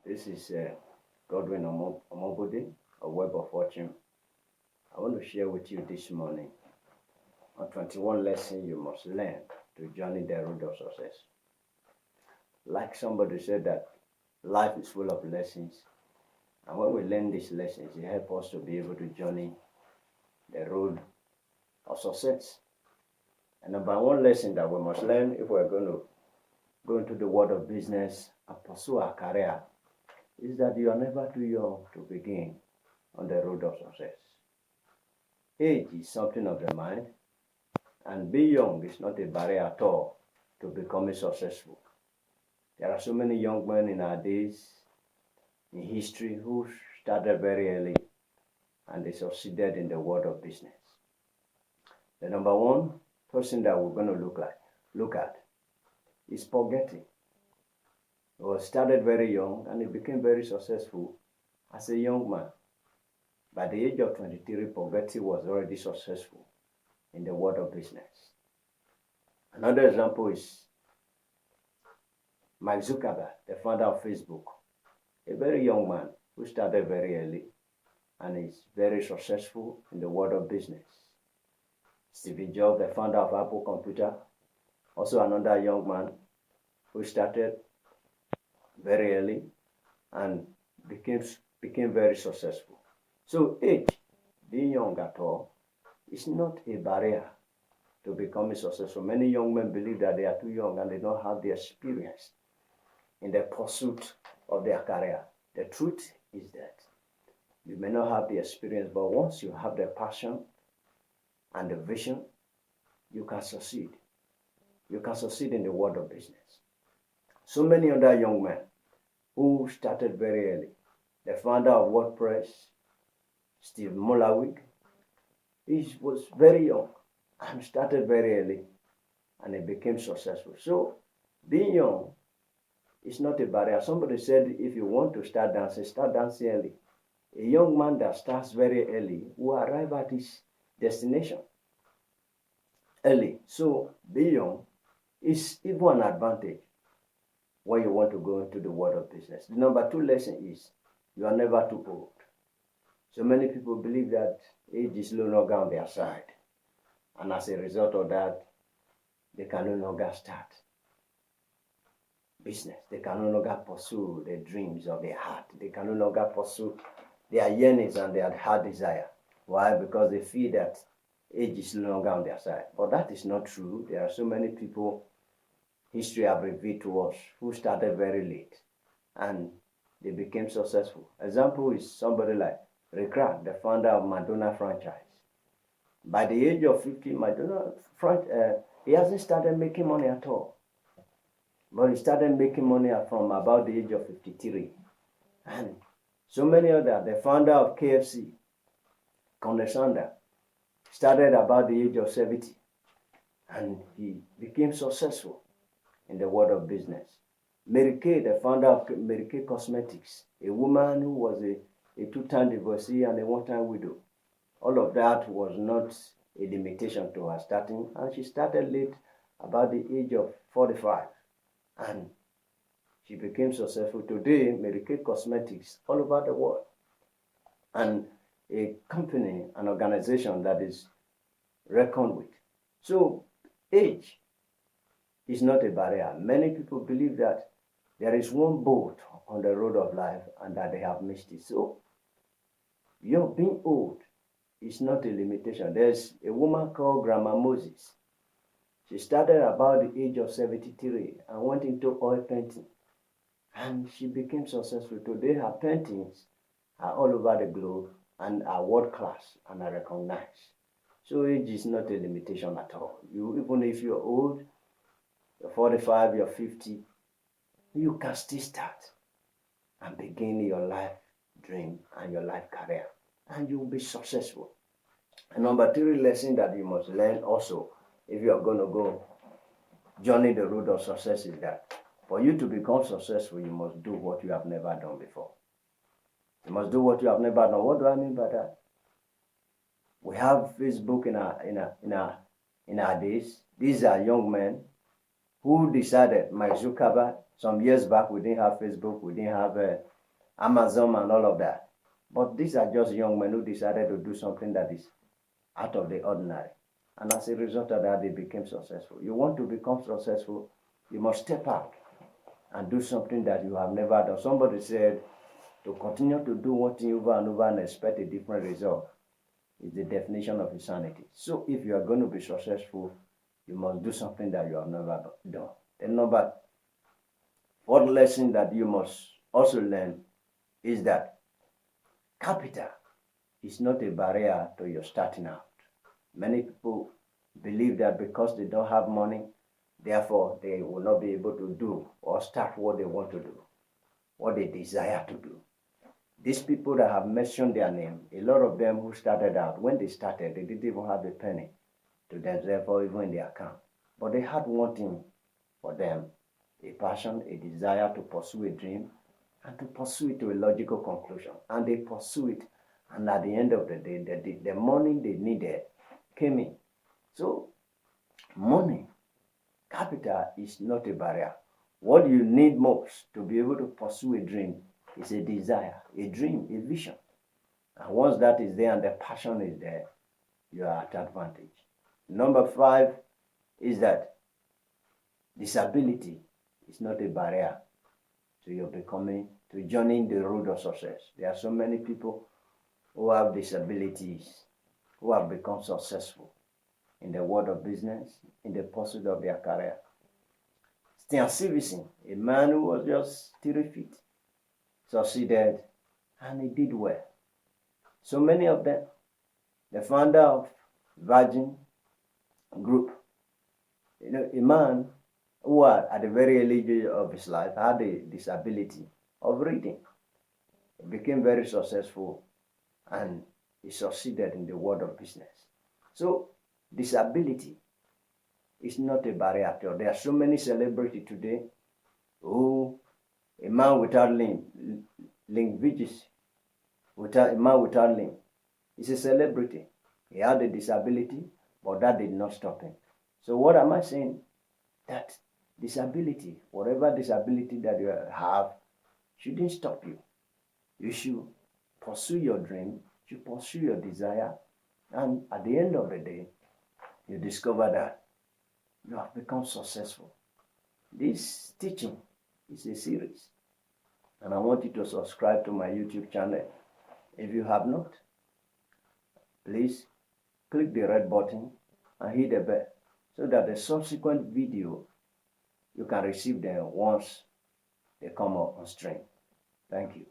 This is Godwin Omobode of Web of Fortune. I want to share with you this morning on 21 lessons you must learn to journey the road of success. Like somebody said that life is full of lessons, and when we learn these lessons, it helps us to be able to journey the road of success. And number one lesson that we must learn if we're going to go into the world of business and pursue our career is that you are never too young to begin on the road of success. Age is something of the mind, and being young is not a barrier at all to becoming successful. There are so many young men in our days, in history, who started very early and they succeeded in the world of business. The number one person that we're going to look at is Paul Getty. He was started very young and he became very successful as a young man. By the age of 23, Paul Getty was already successful in the world of business. Another example is Mark Zuckerberg, the founder of Facebook, a very young man who started very early and is very successful in the world of business. Steve Jobs, the founder of Apple Computer, also another young man who started very early and became very successful. So age, being young at all, is not a barrier to becoming successful. Many young men believe that they are too young and they don't have the experience in the pursuit of their career. The truth is that you may not have the experience, but once you have the passion and the vision, you can succeed. You can succeed in the world of business. So many other young men who started very early. The founder of WordPress, Steve Molawig, he was very young and started very early and he became successful. So being young is not a barrier. Somebody said if you want to start dancing early. A young man that starts very early will arrive at his destination early. So being young is even an advantage when you want to go into the world of business. The number two lesson is you are never too old. So many people believe that age is no longer on their side. And as a result of that, they can no longer start business. They can no longer pursue the dreams of their heart. They can no longer pursue their yearnings and their heart desire. Why? Because they feel that age is no longer on their side. But that is not true. There are so many people history have revealed to us who started very late and they became successful. Example is somebody like Ray Kroc, the founder of Madonna franchise. By the age of 50, Madonna he hasn't started making money at all. But he started making money from about the age of 53. And so many others, the founder of KFC, Colonel Sanders, started about the age of 70. And he became successful in the world of business. Mary Kay, the founder of Mary Kay Cosmetics, a woman who was a two-time divorcee and a one-time widow. All of that was not a limitation to her starting, and she started late, about the age of 45, and she became successful. Today, Mary Kay Cosmetics all over the world, and a company, an organization that is reckoned with. So, age is not a barrier. Many people believe that there is one boat on the road of life and that they have missed it. So, being old is not a limitation. There's a woman called Grandma Moses. She started about the age of 73 and went into oil painting. And she became successful. Today, her paintings are all over the globe and are world class and are recognized. So age is not a limitation at all. Even if you're old, you're 45, you're 50, you can still start and begin your life dream and your life career, and you'll be successful. And number three lesson that you must learn also, if you are going to go journey the road of success, is that for you to become successful, you must do what you have never done before. You must do what you have never done. What do I mean by that? We have Facebook in our days. These are young men who decided, Mark Zuckerberg, some years back, we didn't have Facebook, we didn't have Amazon and all of that. But these are just young men who decided to do something that is out of the ordinary. And as a result of that, they became successful. You want to become successful, you must step out and do something that you have never done. Somebody said, to continue to do one thing over and over and expect a different result is the definition of insanity. So if you are going to be successful, you must do something that you have never done. The number fourth lesson that you must also learn is that capital is not a barrier to your starting out. Many people believe that because they don't have money, therefore they will not be able to do or start what they want to do, what they desire to do. These people that have mentioned their name, a lot of them who started out, when they started, they didn't even have a penny to themselves or even in their account. But they had one thing for them, a passion, a desire to pursue a dream, and to pursue it to a logical conclusion. And they pursue it, and at the end of the day, the money they needed came in. So, money, capital is not a barrier. What you need most to be able to pursue a dream is a desire, a dream, a vision. And once that is there and the passion is there, you are at advantage. Number 5 is that disability is not a barrier to your to joining the road of success. There are so many people who have disabilities who have become successful in the world of business, in the pursuit of their career. Stian Stevenson, a man who was just 3 feet, succeeded and he did well. So many of them, the founder of Virgin Group, a man who at the very early age of his life had a disability of reading. He became very successful and he succeeded in the world of business. So disability is not a barrier at all. There are so many celebrities today who, a man without limb, a man without limb, is a celebrity. He had a disability, but that did not stop him. So what am I saying? That disability, whatever disability that you have, shouldn't stop you. You should pursue your dream, you pursue your desire, and at the end of the day, you discover that you have become successful. This teaching is a series, and I want you to subscribe to my YouTube channel. If you have not, please click the red button and hit the bell so that the subsequent video, you can receive them once they come up on stream. Thank you.